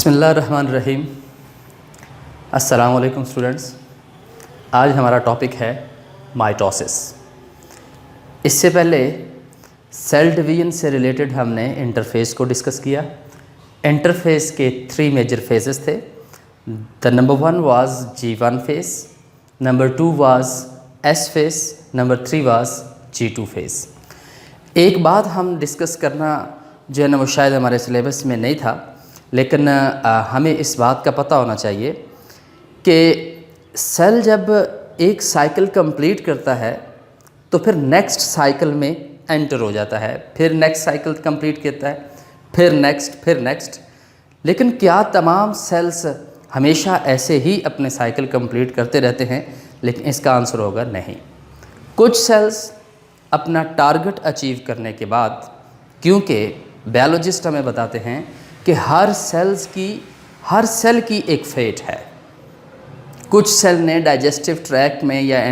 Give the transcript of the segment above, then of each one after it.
बिस्मिल्लाहिर्रहमानिर्रहीम। अस्सलाम वालेकुम स्टूडेंट्स। आज हमारा टॉपिक है माइटोसिस। इससे पहले सेल डिवीजन से रिलेटेड हमने इंटरफेस को डिस्कस किया। इंटरफेस के 3 मेजर फेजेस थे। The number 1 was G1 phase, number 2 was S phase, number 3 was G2 phase. एक बात हम डिस्कस करना जो है ना वो शायद हमारे सिलेबस में नहीं था, लेकिन हमें इस बात का पता होना चाहिए कि सेल जब एक साइकिल कंप्लीट करता है तो फिर नेक्स्ट साइकिल में एंटर हो जाता है, फिर नेक्स्ट साइकिल कंप्लीट करता है, फिर नेक्स्ट। लेकिन क्या तमाम सेल्स हमेशा ऐसे ही अपने साइकिल कंप्लीट करते रहते हैं? लेकिन इसका आंसर होगा नहीं। कुछ सेल्स अपना टारगेट अचीव करने के बाद, क्योंकि बायोलॉजिस्ट हमें बताते हैं कि हर सेल की एक फेट है। कुछ सेल ने डाइजेस्टिव ट्रैक्ट में या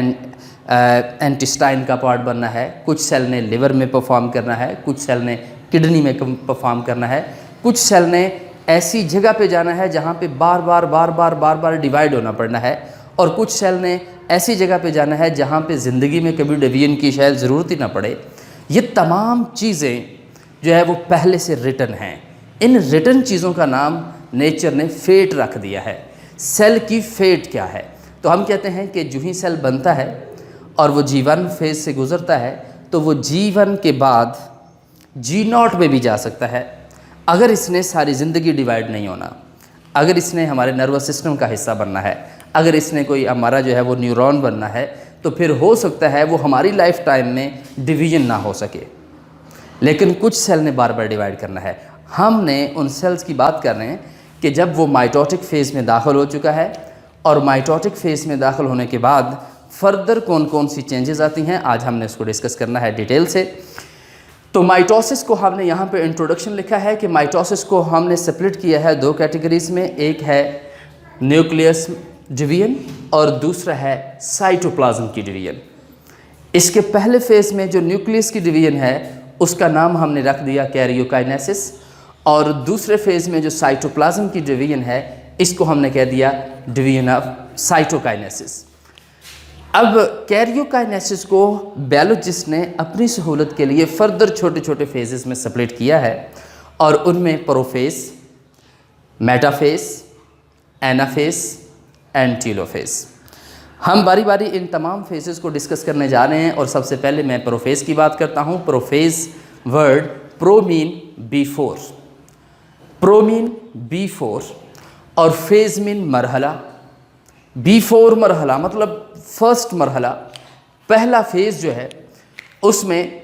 इंटेस्टाइन का पार्ट बनना है, कुछ सेल ने लिवर में परफॉर्म करना है, कुछ सेल ने किडनी में परफॉर्म करना है, कुछ सेल ने ऐसी जगह पे जाना है जहाँ पे बार बार डिवाइड होना पड़ना है, और कुछ सेल ने ऐसी जगह पे जाना है जहाँ पे ज़िंदगी में कभी डिवीजन की शायद ज़रूरत ही ना पड़े। ये तमाम चीज़ें जो है वो पहले से रिटन हैं। इन रिटन चीज़ों का नाम नेचर ने फेट रख दिया है। सेल की फेट क्या है? तो हम कहते हैं कि जो ही सेल बनता है और वो G1 फेज से गुज़रता है तो वो G1 के बाद G0 में भी जा सकता है, अगर इसने सारी ज़िंदगी डिवाइड नहीं होना, अगर इसने हमारे नर्वस सिस्टम का हिस्सा बनना है, अगर इसने कोई हमारा जो है वो न्यूरॉन बनना है, तो फिर हो सकता है वो हमारी लाइफ टाइम में डिवीजन ना हो सके। लेकिन कुछ सेल ने बार बार डिवाइड करना है। हमने उन सेल्स की बात कर रहे हैं कि जब वो माइटोटिक फेज़ में दाखिल हो चुका है, और माइटोटिक फेज़ में दाखिल होने के बाद फर्दर कौन कौन सी चेंजेस आती हैं, आज हमने इसको डिस्कस करना है डिटेल से। तो माइटोसिस को हमने यहाँ पे इंट्रोडक्शन लिखा है कि माइटोसिस को हमने स्प्लिट किया है 2 कैटेगरीज में। एक है न्यूक्लियस डिवीजन और दूसरा है साइटोप्लाज्म की डिवीजन। इसके पहले फेज़ में जो न्यूक्लियस की डिवीजन है उसका नाम हमने रख दिया कैरियोकाइनेसिस, और दूसरे फेज़ में जो साइटोप्लाज्म की डिवीजन है इसको हमने कह दिया डिवीजन ऑफ साइटोकाइनेसिस। अब कैरियोकाइनेसिस को बायोलॉजिस्ट ने अपनी सहूलत के लिए फर्दर छोटे छोटे फेजेस में स्प्लिट किया है, और उनमें prophase, metaphase, anaphase and telophase. हम बारी बारी इन तमाम फेजेस को डिस्कस करने जा रहे हैं, और सबसे पहले मैं प्रोफेज की बात करता हूँ। Prophase word pro mean B4, pro mean B4 और फेज मीन मरहला। B4 मरहला मतलब फर्स्ट मरहला, पहला फेज़ जो है उसमें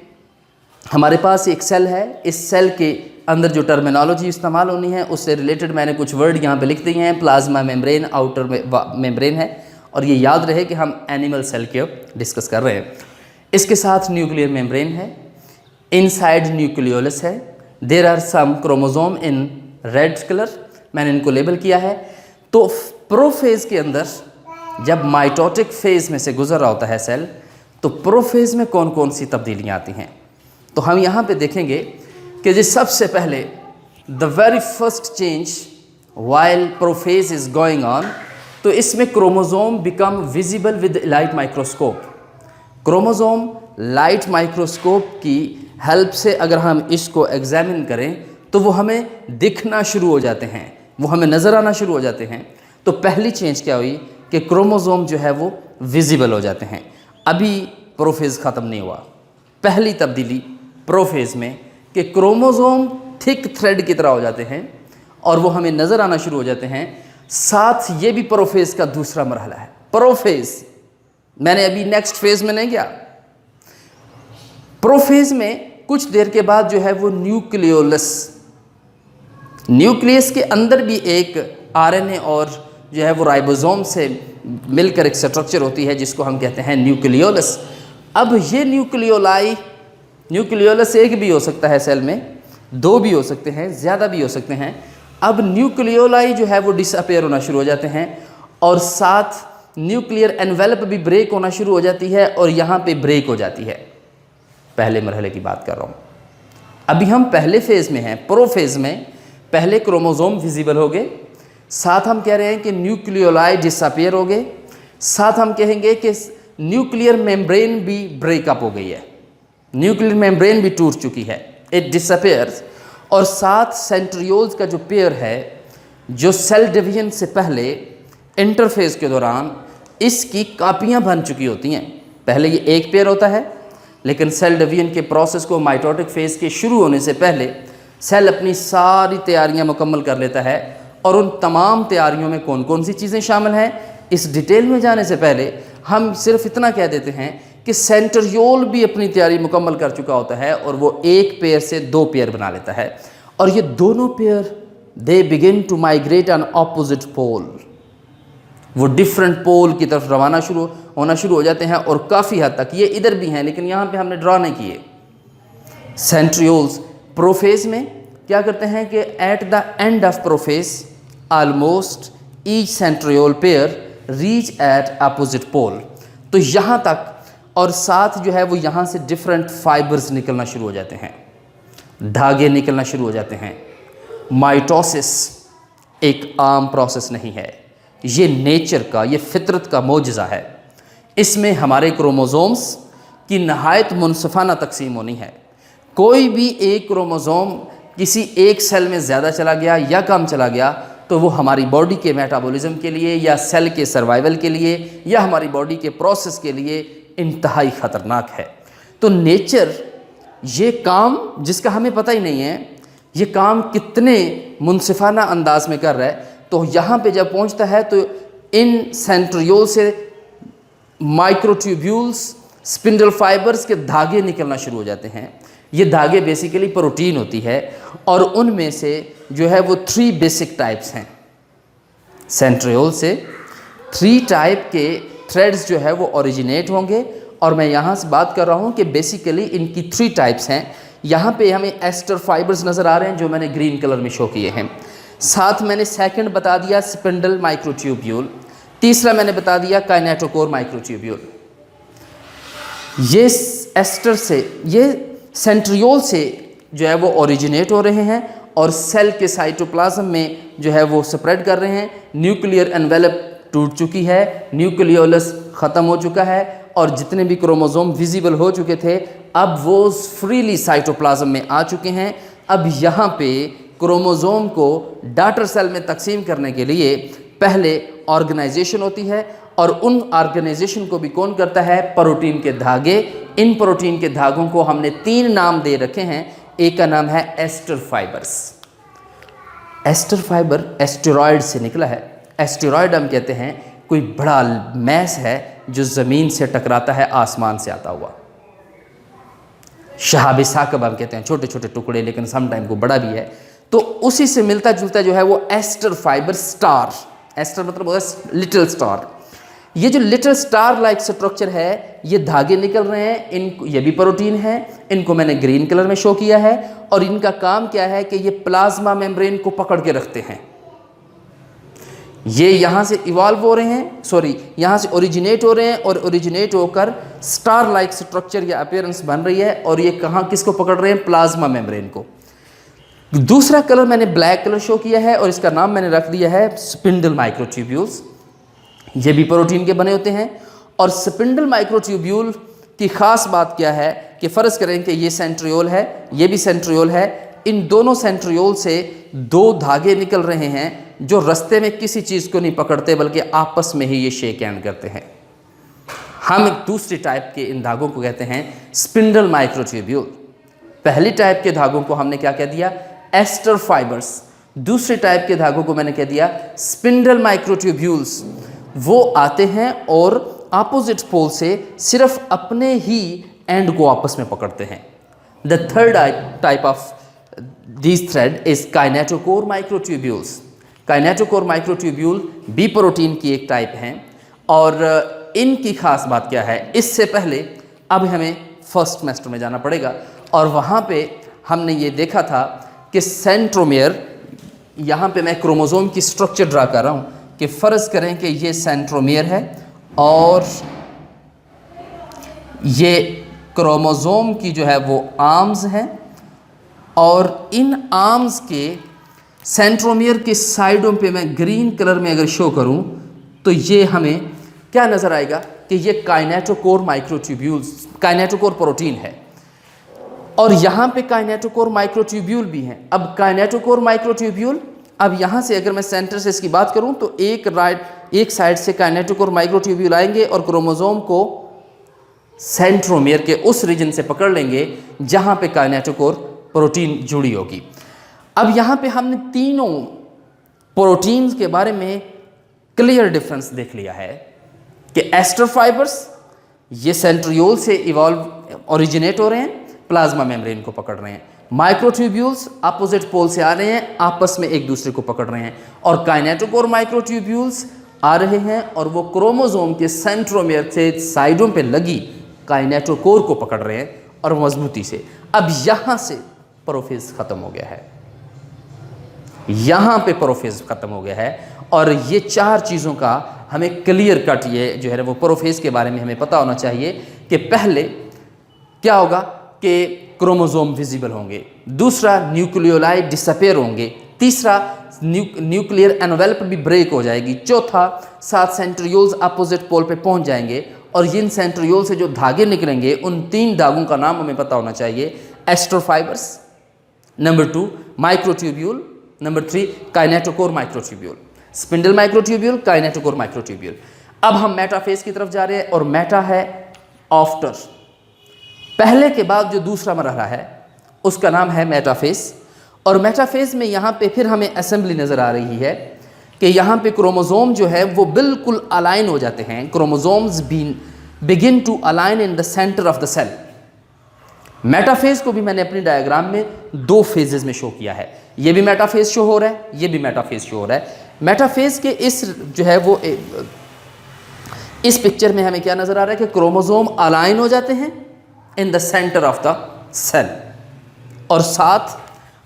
हमारे पास एक सेल है। इस सेल के अंदर जो टर्मिनोलॉजी इस्तेमाल होनी है उससे रिलेटेड मैंने कुछ वर्ड यहाँ पे लिख दिए हैं। प्लाज्मा मेम्ब्रेन, आउटर मेम्ब्रेन है, और ये याद रहे कि हम एनिमल सेल के डिस्कस कर रहे हैं। इसके साथ न्यूक्लियर मेम्ब्रेन है, इनसाइड न्यूक्लियोलस है, there are some chromosome in red colour, मैंने इनको लेबल किया है। तो प्रोफेज के अंदर जब माइटोटिक फेज़ में से गुजर रहा होता है सेल, तो प्रोफेज में कौन कौन सी तब्दीलियाँ आती हैं, तो हम यहाँ पे देखेंगे कि जी सबसे पहले the very first change while prophase is going on, तो इसमें chromosome become visible with light microscope. Chromosome light microscope की हेल्प से अगर हम इसको एग्जामिन करें तो वो हमें दिखना शुरू हो जाते हैं, वो हमें नज़र आना शुरू हो जाते हैं। तो पहली चेंज क्या हुई कि क्रोमोसोम जो है वो विजिबल हो जाते हैं। अभी प्रोफेज ख़त्म नहीं हुआ। पहली तब्दीली प्रोफेज में कि क्रोमोसोम थिक थ्रेड की तरह हो जाते हैं और वो हमें नज़र आना शुरू हो जाते हैं। साथ ये भी प्रोफेज का दूसरा मरहला है। प्रोफेज मैंने अभी नेक्स्ट फेज़ में नहीं गया। प्रोफेज में कुछ देर के बाद जो है वो न्यूक्लियस के अंदर भी एक RNA और जो है वो राइबोसोम से मिलकर एक स्ट्रक्चर होती है जिसको हम कहते हैं न्यूक्लियोलस। अब ये न्यूक्लियोलस एक भी हो सकता है सेल में, 2 भी हो सकते हैं, ज़्यादा भी हो सकते हैं। अब न्यूक्लियोलाई जो है वो डिसअपेयर होना शुरू हो जाते हैं, और साथ न्यूक्लियर एनवेलप भी ब्रेक होना शुरू हो जाती है, और यहाँ पे ब्रेक हो जाती है। पहले मरहले की बात कर रहा हूँ, अभी हम पहले फेज़ में हैं, प्रोफेज में। पहले क्रोमोसोम विजिबल हो गए, साथ हम कह रहे हैं कि न्यूक्लियोलाई डिसअपियर हो गए, साथ हम कहेंगे कि न्यूक्लियर मेम्ब्रेन भी ब्रेकअप हो गई है, न्यूक्लियर मेम्ब्रेन भी टूट चुकी है, इट डिसअपियर्स। और साथ सेंट्रियोल्स का जो पेयर है, जो सेल डिवीजन से पहले इंटरफेज के दौरान इसकी कापियां बन चुकी होती हैं। पहले ये एक पेयर होता है, लेकिन सेल डिवीजन के प्रोसेस को माइटोटिक फेज के शुरू होने से पहले सेल अपनी सारी तैयारियां मुकम्मल कर लेता है। और उन तमाम तैयारियों में कौन कौन सी चीज़ें शामिल हैं, इस डिटेल में जाने से पहले हम सिर्फ इतना कह देते हैं कि सेंट्रियोल भी अपनी तैयारी मुकम्मल कर चुका होता है और वो एक पेयर से दो पेयर बना लेता है। और ये दोनों pair they begin to migrate on opposite pole, वो डिफरेंट पोल की तरफ रवाना होना शुरू हो जाते हैं। और काफ़ी हद तक ये इधर भी हैं, लेकिन यहाँ पे हमने ड्रा नहीं किए। सेंट्रियोल्स प्रोफेज में क्या करते हैं कि at the end of prophase almost each centriole pair reach at opposite pole. तो यहाँ तक, और साथ जो है वो यहाँ से डिफरेंट फाइबर्स निकलना शुरू हो जाते हैं, धागे निकलना शुरू हो जाते हैं। माइटोसिस एक आम प्रोसेस नहीं है, ये नेचर का, ये फितरत का मौजज़ा है। इसमें हमारे क्रोमोसोम्स की नहायत मुनसफ़ाना तकसीम होनी है। कोई भी एक क्रोमोसोम किसी एक सेल में ज़्यादा चला गया या कम चला गया तो वो हमारी बॉडी के मेटाबॉलिज्म के लिए या सेल के सर्वाइवल के लिए या हमारी बॉडी के प्रोसेस के लिए इंतहाई ख़तरनाक है। तो नेचर ये काम, जिसका हमें पता ही नहीं है ये काम कितने मुनसिफाना अंदाज में कर रहा है, तो यहाँ पे जब पहुँचता है तो इन सेंट्रियोल से माइक्रोट्यूब्यूल्स, स्पिंडल फाइबर्स के धागे निकलना शुरू हो जाते हैं। ये धागे बेसिकली प्रोटीन होती है और उनमें से जो है वो 3 बेसिक टाइप्स हैं। सेंट्रियोल से 3 टाइप के थ्रेड्स जो है वो ओरिजिनेट होंगे और मैं यहाँ से बात कर रहा हूँ कि बेसिकली इनकी 3 टाइप्स हैं। यहाँ पे हमें एस्टर फाइबर्स नज़र आ रहे हैं जो मैंने ग्रीन कलर में शो किए हैं। साथ मैंने सेकंड बता दिया स्पिंडल माइक्रोट्यूब्यूल, तीसरा मैंने बता दिया काइनेटोकोर माइक्रोट्यूब्यूल। ये एस्टर से, ये सेंट्रियोल से जो है वो ओरिजिनेट हो रहे हैं और सेल के साइटोप्लाज्म में जो है वो स्प्रेड कर रहे हैं। न्यूक्लियर एनवेलप टूट चुकी है, न्यूक्लियोलस ख़त्म हो चुका है और जितने भी क्रोमोसोम विजिबल हो चुके थे अब वो फ्रीली साइटोप्लाज्म में आ चुके हैं। अब यहाँ पे क्रोमोसोम को डॉटर सेल में तकसीम करने के लिए पहले ऑर्गेनाइजेशन होती है और उन ऑर्गेनाइजेशन को भी कौन करता है, प्रोटीन के धागे। इन प्रोटीन के धागों को हमने 3 नाम दे रखे हैं। एक का नाम है aster fibres. Aster fibre asteroid से निकला है। एस्टेरॉयड हम कहते हैं कोई बड़ा मैस है जो ज़मीन से टकराता है, आसमान से आता हुआ। शहाब साकब हम कहते हैं, छोटे छोटे टुकड़े, लेकिन सम टाइम को बड़ा भी है। तो उसी से मिलता जुलता जो है वो एस्टर फाइबर स्टार। एस्टर मतलब होता है लिटिल स्टार। ये जो लिटिल स्टार लाइक स्ट्रक्चर है, ये धागे निकल रहे हैं, ये भी प्रोटीन है। इनको मैंने ग्रीन कलर में शो किया है और इनका काम क्या है कि ये प्लाज्मा मेम्ब्रेन को पकड़ के रखते हैं। ये यहाँ से इवॉल्व हो रहे हैं, यहाँ से ओरिजिनेट हो रहे हैं और ओरिजिनेट होकर स्टार लाइक स्ट्रक्चर या अपीयरेंस बन रही है और ये कहाँ किसको पकड़ रहे हैं, प्लाज्मा मेम्ब्रेन को। दूसरा कलर मैंने ब्लैक कलर शो किया है और इसका नाम मैंने रख दिया है स्पिंडल माइक्रोट्यूब्यूल्स। ये भी प्रोटीन के बने होते हैं। और स्पिंडल माइक्रोट्यूब्यूल की ख़ास बात क्या है कि फ़र्ज़ करें कि ये सेंट्रियोल है, ये भी सेंट्रियोल है। इन दोनों सेंट्रियोल से 2 धागे निकल रहे हैं जो रास्ते में किसी चीज़ को नहीं पकड़ते बल्कि आपस में ही ये शेक हैंड करते हैं। हम एक दूसरी टाइप के इन धागों को कहते हैं स्पिंडल माइक्रोट्यूब्यूल। पहली टाइप के धागों को हमने क्या कह दिया, एस्टर फाइबर्स। दूसरे टाइप के धागों को मैंने कह दिया स्पिंडल माइक्रोट्यूब्यूल्स। वो आते हैं और अपोजिट पोल से सिर्फ अपने ही एंड को आपस में पकड़ते हैं। The third type of this thread is kinetochore microtubules. Kinetochore microtubule be protein की एक टाइप हैं और इनकी खास बात क्या है, इससे पहले अब हमें फर्स्ट सेमेस्टर में जाना पड़ेगा और वहाँ पे हमने ये देखा था कि सेंट्रोमियर, यहाँ पे मैं क्रोमोसोम की स्ट्रक्चर ड्रा कर रहा हूँ कि फ़र्ज़ करें कि ये सेंट्रोमियर है और ये क्रोमोसोम की जो है वो आर्म्स हैं और इन आर्म्स के सेंट्रोमियर के साइडों पे मैं ग्रीन कलर में अगर शो करूं तो ये हमें क्या नज़र आएगा कि ये काइनेटोकोर माइक्रोट्यूब्यूल्स, काइनेटोकोर प्रोटीन है, और यहाँ पे काइनेटोकोर माइक्रोट्यूब्यूल भी हैं। अब काइनेटोकोर माइक्रोट्यूब्यूल, अब यहाँ से अगर मैं सेंटर से इसकी बात करूँ तो एक साइड से काइनेटोकोर माइक्रोट्यूब्यूल आएंगे और क्रोमोसोम को सेंट्रोमियर के उस रीजन से पकड़ लेंगे जहाँ पे काइनेटोकोर प्रोटीन जुड़ी होगी। अब यहाँ पे हमने तीनों प्रोटीन्स के बारे में क्लियर डिफरेंस देख लिया है कि एस्टर फाइबर्स ये सेंट्रियोल से इवॉल्व ओरिजिनेट हो रहे हैं, प्लाज्मा मेम्ब्रेन को पकड़ रहे हैं। माइक्रोट्यूब्यूल्स अपोजिट पोल से आ रहे हैं, आपस में एक दूसरे को पकड़ रहे हैं। और काइनेटोकोर माइक्रोट्यूब्यूल्स आ रहे हैं और वो क्रोमोसोम के सेंट्रोमियर से साइडों पे लगी काइनेटोकोर को पकड़ रहे हैं और मजबूती से। अब यहाँ से प्रोफेज खत्म हो गया है, यहाँ पे प्रोफेज खत्म हो गया है। और ये चार चीज़ों का हमें क्लियर कट ये जो है वो प्रोफेज के बारे में हमें पता होना चाहिए कि पहले क्या होगा कि क्रोमोसोम विजिबल होंगे, दूसरा न्यूक्लियोलाई डिसअपेयर होंगे, तीसरा न्यूक्लियर एनवेलप भी ब्रेक हो जाएगी, चौथा 7 सेंट्रियोल्स अपोजिट पोल पे पहुंच जाएंगे और इन सेंट्रियोल से जो धागे निकलेंगे उन 3 धागों का नाम हमें पता होना चाहिए, aster fibres, number 2 microtubule, number 3 kinetochore microtubule, spindle microtubule, kinetochore microtubule. अब हम मेटाफेज की तरफ जा रहे हैं और मेटा है आफ्टर, पहले के बाद जो दूसरा मरहला है उसका नाम है मेटाफेज। और मेटाफेज में यहाँ पे फिर हमें असेंबली नज़र आ रही है कि यहाँ पे क्रोमोसोम जो है वो बिल्कुल अलाइन हो जाते हैं, chromosomes begin to align in the centre of the cell. Metaphase को भी मैंने अपनी डायग्राम में 2 फेजेस में शो किया है, ये भी मेटाफेज शो हो रहा है, ये भी मेटाफेज शो हो रहा है। मेटाफेज के इस जो है वो इस पिक्चर में हमें क्या नज़र आ रहा है कि क्रोमोसोम अलाइन हो जाते हैं in the centre of the cell, और साथ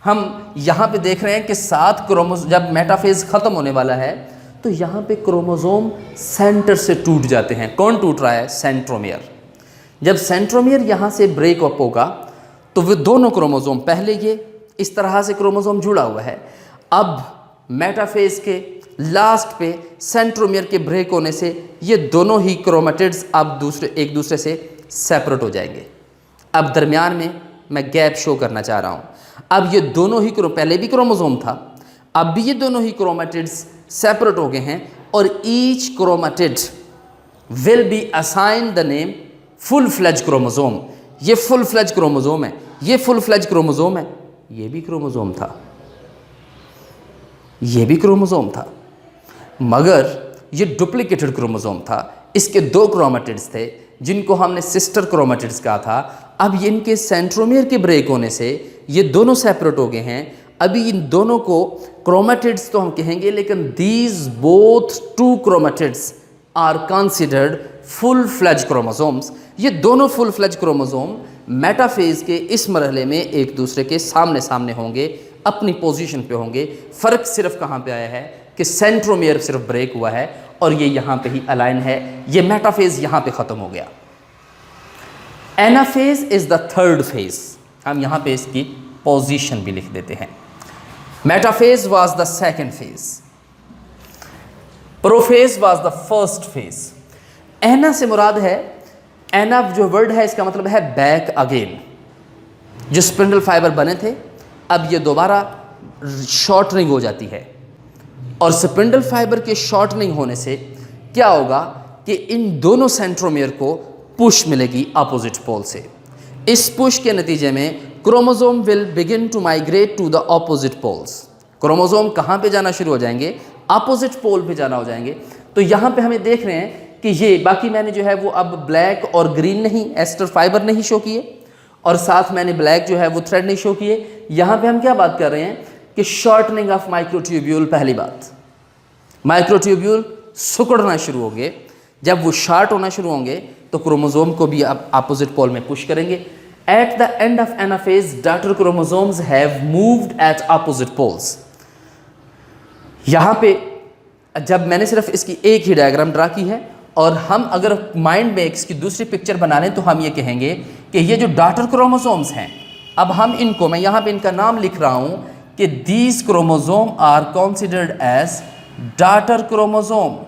हम यहाँ पे देख रहे हैं कि 7 क्रोमोसोम, जब मेटाफेज ख़त्म होने वाला है तो यहाँ पे क्रोमोसोम सेंटर से टूट जाते हैं। कौन टूट रहा है? सेंट्रोमियर। जब सेंट्रोमियर यहाँ से ब्रेक अप होगा तो वो दोनों क्रोमोसोम, पहले ये इस तरह से क्रोमोसोम जुड़ा हुआ है, अब मेटाफेज के लास्ट पे सेंट्रोमियर के ब्रेक होने से ये दोनों ही क्रोमेटिड्स अब एक दूसरे से सेपरेट हो जाएंगे। अब दरमियान में मैं गैप शो करना चाह रहा हूँ। अब ये दोनों ही पहले भी क्रोमोसोम था, अब भी ये दोनों ही क्रोमेटिड्स सेपरेट हो गए हैं और each chromatid will be assign the name full fledge chromosome. ये फुल फ्लेज क्रोमोसोम है, ये फुल फ्लेज क्रोमोसोम है, ये भी क्रोमोसोम था, ये भी क्रोमोसोम था, मगर ये डुप्लीकेटेड क्रोमोसोम था। इसके 2 क्रोमेटिड्स थे जिनको हमने सिस्टर क्रोमेटिड्स कहा था। अब इनके सेंट्रोमियर के ब्रेक होने से ये दोनों सेपरेट हो गए हैं। अभी इन दोनों को क्रोमेटिड्स तो हम कहेंगे, लेकिन these both 2 chromatids are considered full fledge chromosomes. ये दोनों फुल फ्लेज क्रोमोसोम मेटाफेज के इस मरहले में एक दूसरे के सामने सामने होंगे, अपनी पोजीशन पे होंगे। फ़र्क सिर्फ कहाँ पे आया है कि सेंट्रोमियर सिर्फ ब्रेक हुआ है और ये यहाँ पे ही अलाइन है। ये मेटाफेज यहाँ पे ख़त्म हो गया। Anaphase is the 3rd phase. हम यहाँ पे इसकी पोजीशन भी लिख देते हैं। Metaphase was the 2nd phase, prophase was the 1st phase. Ana से मुराद है, एना जो वर्ड है इसका मतलब है बैक अगेन। जो स्पिंडल फाइबर बने थे अब ये दोबारा शॉर्टनिंग हो जाती है, और स्पिंडल फाइबर के शॉर्टनिंग होने से क्या होगा कि इन दोनों सेंट्रोमियर को पुश मिलेगी अपोजिट पोल से। इस पुश के नतीजे में chromosome will begin to migrate to the opposite poles. Chromosome कहाँ पे जाना शुरू हो जाएंगे? अपोजिट पोल पे जाना हो जाएंगे। तो यहाँ पे हमें देख रहे हैं कि ये बाकी मैंने जो है वो अब ब्लैक और ग्रीन नहीं, एस्टर फाइबर नहीं शो किए, और साथ मैंने ब्लैक जो है वो थ्रेड नहीं शो किए। यहाँ पे हम क्या बात कर रहे हैं कि शॉर्टनिंग ऑफ माइक्रोट्यूब्यूल। पहली बात, माइक्रोट्यूब्यूल सिकुड़ना शुरू होंगे। जब वो शार्ट होना शुरू होंगे तो क्रोमोसोम को भी अपोजिट पोल में पुश करेंगे। At the end of anaphase daughter chromosomes have moved at opposite poles. यहाँ पे जब मैंने सिर्फ इसकी एक ही डायग्राम ड्रा की है, और हम अगर माइंड में इसकी दूसरी पिक्चर बना लें तो हम ये कहेंगे कि ये जो डॉटर क्रोमोसोम्स हैं, अब हम इनको, मैं यहाँ पे इनका नाम लिख रहा हूँ कि these chromosome are considered as daughter chromosome.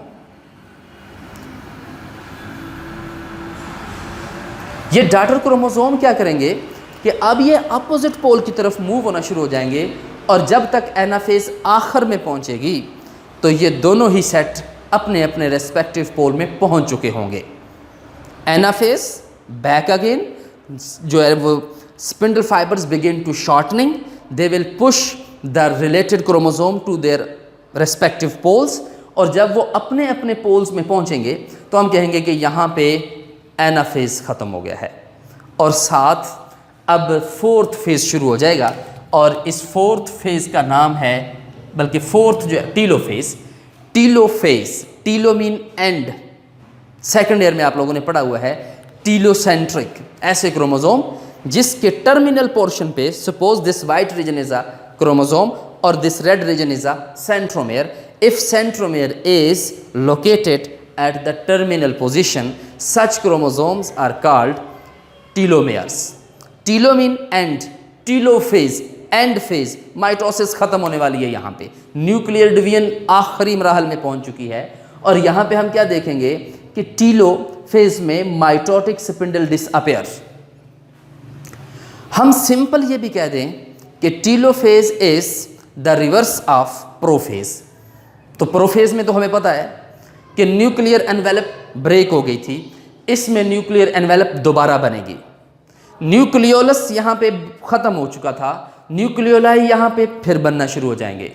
ये डॉटर क्रोमोसोम क्या करेंगे कि अब ये अपोजिट पोल की तरफ मूव होना शुरू हो जाएंगे, और जब तक एनाफेज आखिर में पहुंचेगी तो ये दोनों ही सेट अपने अपने रेस्पेक्टिव पोल में पहुंच चुके होंगे। एनाफेज बैक अगेन, जो है वो spindle fibres begin to shortening, they will push the related chromosome to their respective poles, और जब वो अपने अपने पोल्स में पहुंचेंगे तो हम कहेंगे कि यहाँ पे एनाफेज ख़त्म हो गया है, और साथ अब फोर्थ फेज शुरू हो जाएगा, और इस फोर्थ फेज का नाम है, बल्कि फोर्थ जो है telophase. Telophase, telo mean end, second year में आप लोगों ने पढ़ा हुआ है टीलोसेंट्रिक, ऐसे क्रोमोसोम जिसके टर्मिनल पोर्शन पे, suppose this white region is a chromosome और this red region is a centromere, if centromere is located at the terminal position, such chromosomes are called telomeres. Telo mean end, telophase, end phase, mitosis खत्म होने वाली है यहाँ पे, nuclear division आखिरी मराहल में पहुँच चुकी है, और यहाँ पे हम क्या देखेंगे कि टीलो फेज में माइटोटिक स्पिंडल डिसअपेयर। हम सिंपल ये भी कह दें कि telophase is the reverse of prophase. तो प्रोफेज में तो हमें पता है कि न्यूक्लियर एनवेलप ब्रेक हो गई थी, इसमें न्यूक्लियर एनवेलप दोबारा बनेगी। न्यूक्लियोलस यहाँ पे ख़त्म हो चुका था, न्यूक्लियोलाई यहाँ पे फिर बनना शुरू हो जाएंगे।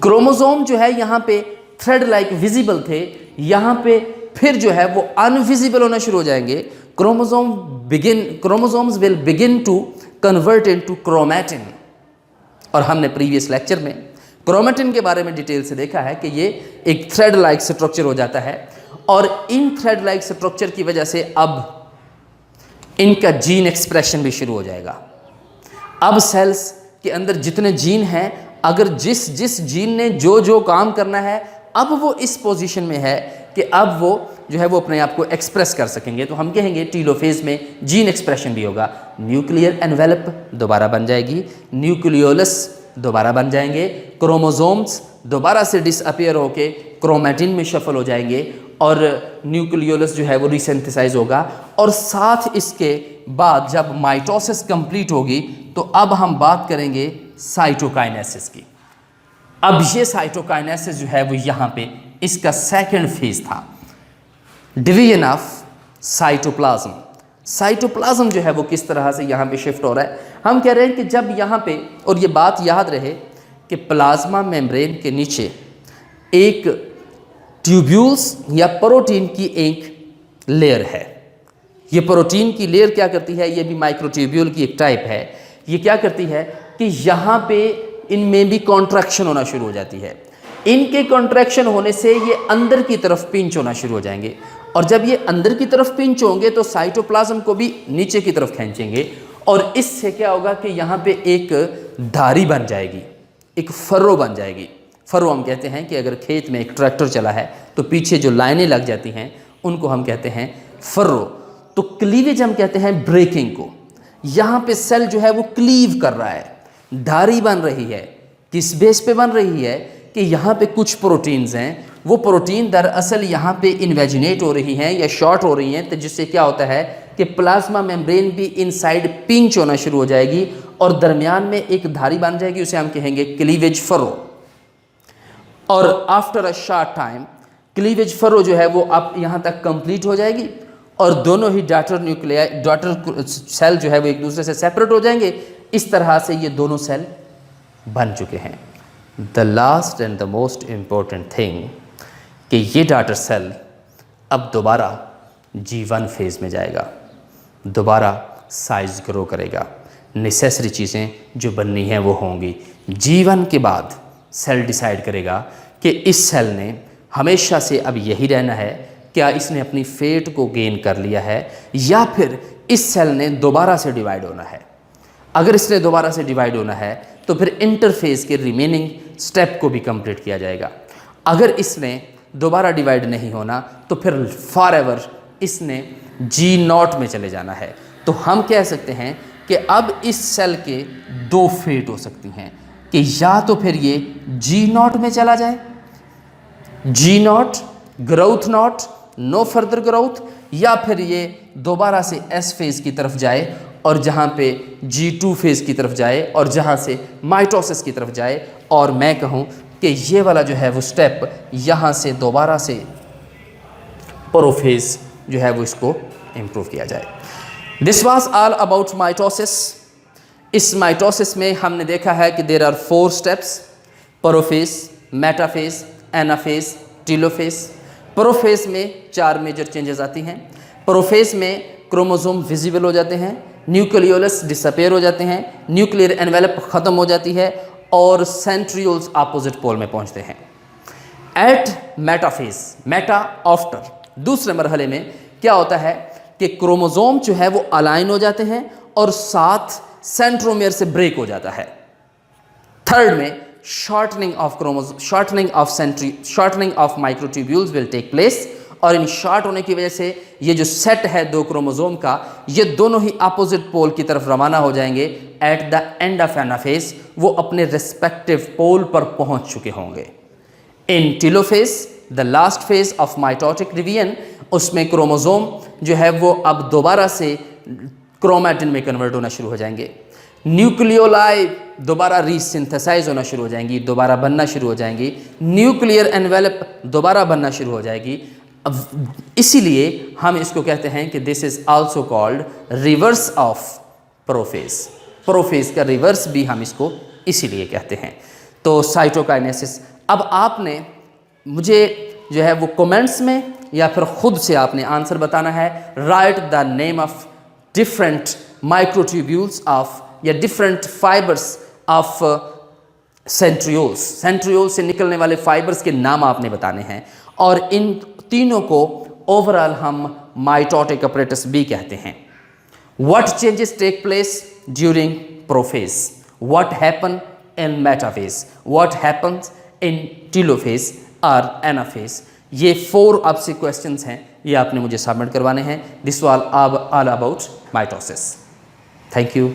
क्रोमोसोम जो है यहाँ पे थ्रेड लाइक विजिबल थे, यहाँ पे फिर जो है वो अनविजिबल होना शुरू हो जाएंगे। Chromosomes will begin to convert into chromatin, और हमने प्रीवियस लेक्चर में क्रोमैटिन के बारे में डिटेल से देखा है कि ये एक थ्रेड लाइक स्ट्रक्चर हो जाता है, और इन थ्रेड लाइक स्ट्रक्चर की वजह से अब इनका जीन एक्सप्रेशन भी शुरू हो जाएगा। अब सेल्स के अंदर जितने जीन हैं, अगर जिस जिस जीन ने जो जो काम करना है, अब वो इस पोजीशन में है कि अब वो जो है वो अपने आप को एक्सप्रेस कर सकेंगे, तो हम कहेंगे टीलोफेज में जीन एक्सप्रेशन भी होगा। न्यूक्लियर एनवेलप दोबारा बन जाएगी, न्यूक्लियोलस दोबारा बन जाएंगे, क्रोमोसोम्स दोबारा से डिसअपियर होके क्रोमैटिन में शफल हो जाएंगे, और न्यूक्लियोलस जो है वो रिसिंथेसाइज होगा। और साथ इसके बाद जब माइटोसिस कंप्लीट होगी तो अब हम बात करेंगे साइटोकाइनेसिस की। अब ये साइटोकाइनेसिस जो है वो यहाँ पे इसका सेकंड फेज था, डिवीजन ऑफ साइटोप्लाज्म। साइटोप्लाज्म जो है वो किस तरह से यहाँ पे शिफ्ट हो रहा है, हम कह रहे हैं कि जब यहाँ पे, और ये बात याद रहे कि प्लाज्मा मेम्ब्रेन के नीचे एक ट्यूब्यूल्स या प्रोटीन की एक लेयर है। ये प्रोटीन की लेयर क्या करती है, ये भी माइक्रोट्यूब्यूल की एक टाइप है। ये क्या करती है कि यहाँ पे इनमें भी कॉन्ट्रैक्शन होना शुरू हो जाती है। इनके कॉन्ट्रैक्शन होने से ये अंदर की तरफ पिंच होना शुरू हो जाएंगे, और जब ये अंदर की तरफ पिंच होंगे तो साइटोप्लाज्म को भी नीचे की तरफ खींचेंगे, और इससे क्या होगा कि यहाँ पे एक धारी बन जाएगी, एक फर्रो बन जाएगी। फर्रो हम कहते हैं कि अगर खेत में एक ट्रैक्टर चला है तो पीछे जो लाइनें लग जाती हैं उनको हम कहते हैं फर्रो। तो क्लीवेज हम कहते हैं ब्रेकिंग को। यहाँ पे सेल जो है वो क्लीव कर रहा है, धारी बन रही है। किस बेस पे बन रही है कि यहाँ पे कुछ प्रोटीन्स हैं, वो प्रोटीन दरअसल यहाँ पे इन्वेजिनेट हो रही हैं या शॉर्ट हो रही हैं, तो जिससे क्या होता है कि प्लाज्मा मेम्ब्रेन भी इनसाइड पिंच होना शुरू हो जाएगी और दरमियान में एक धारी बन जाएगी, उसे हम कहेंगे क्लीवेज फरो। और after a short time cleavage furrow जो है वो अब यहाँ तक कंप्लीट हो जाएगी और दोनों ही डॉटर सेल जो है वो एक दूसरे से सेपरेट हो जाएंगे। इस तरह से ये दोनों सेल बन चुके हैं। The last and the most important thing कि ये डॉटर सेल अब दोबारा G1 फेज़ में जाएगा, दोबारा साइज ग्रो करेगा, नेसेसरी चीज़ें जो बननी हैं वो होंगी। G1 के बाद सेल डिसाइड करेगा कि इस सेल ने हमेशा से अब यही रहना है, क्या इसने अपनी फेट को गेन कर लिया है या फिर इस सेल ने दोबारा से डिवाइड होना है। अगर इसने दोबारा से डिवाइड होना है तो फिर इंटरफेज के रिमेनिंग स्टेप को भी कंप्लीट किया जाएगा। अगर इसने दोबारा डिवाइड नहीं होना तो फिर फॉरएवर इसने G0 में चले जाना है। तो हम कह सकते हैं कि अब इस सेल के दो फेट हो सकती हैं। कि या तो फिर ये जी नॉट में चला जाए, जी not, growth not, no further growth, या फिर ये दोबारा से एस फेज़ की तरफ जाए और जहाँ पे G2 फेज़ की तरफ जाए और जहाँ से माइटोसिस की तरफ जाए, और मैं कहूँ कि ये वाला जो है वो स्टेप यहाँ से दोबारा से प्रोफेज़ जो है वो इसको इम्प्रूव किया जाए। This was all about mitosis. इस माइटोसिस में हमने देखा है कि there are 4 steps: prophase, metaphase, anaphase, telophase. Prophase में 4 मेजर चेंजेस आती हैं। प्रोफेज़ में क्रोमोसोम विजिबल हो जाते हैं, न्यूक्लियोलस डिसअपेयर हो जाते हैं, न्यूक्लियर एनवेलप ख़त्म हो जाती है और सेंट्रियोल्स अपोजिट पोल में पहुंचते हैं। एट मेटाफेज़, मेटा आफ्टर, दूसरे मरहले में क्या होता है कि क्रोमोसोम जो है वो अलाइन हो जाते हैं और साथ सेंट्रोमियर से ब्रेक हो जाता है। थर्ड में shortening of microtubules will take place, और इन शॉर्ट होने की वजह से ये जो सेट है 2 क्रोमोसोम का, ये दोनों ही अपोजिट पोल की तरफ रवाना हो जाएंगे। At the end of anaphase वो अपने रिस्पेक्टिव पोल पर पहुंच चुके होंगे। In telophase, the last phase of mitotic division, उसमें क्रोमोसोम जो है वो अब दोबारा से क्रोमैटिन में कन्वर्ट होना शुरू हो जाएंगे। न्यूक्लियोलाई दोबारा रीसिंथेसाइज होना शुरू हो जाएंगी, दोबारा बनना शुरू हो जाएंगी। न्यूक्लियर एनवेलप दोबारा बनना शुरू हो जाएगी। अब इसीलिए हम इसको कहते हैं कि this is also called reverse of prophase. Prophase का रिवर्स भी हम इसको इसीलिए कहते हैं। तो साइटोकाइनेसिस, अब आपने मुझे जो है वो कमेंट्स में या फिर खुद से आपने आंसर बताना है। Write the name of different microtubules of या different fibres of centrioles. Centrioles से निकलने वाले फाइबर्स के नाम आपने बताने हैं, और इन तीनों को ओवरऑल हम माइटोटिक अपरेटस भी कहते हैं। What changes take place during prophase, what happen in metaphase, what happens in telophase और एनाफेज। ये 4 आपसे क्वेश्चंस हैं, ये आपने मुझे सबमिट करवाने हैं। This was all about mitosis. Thank you.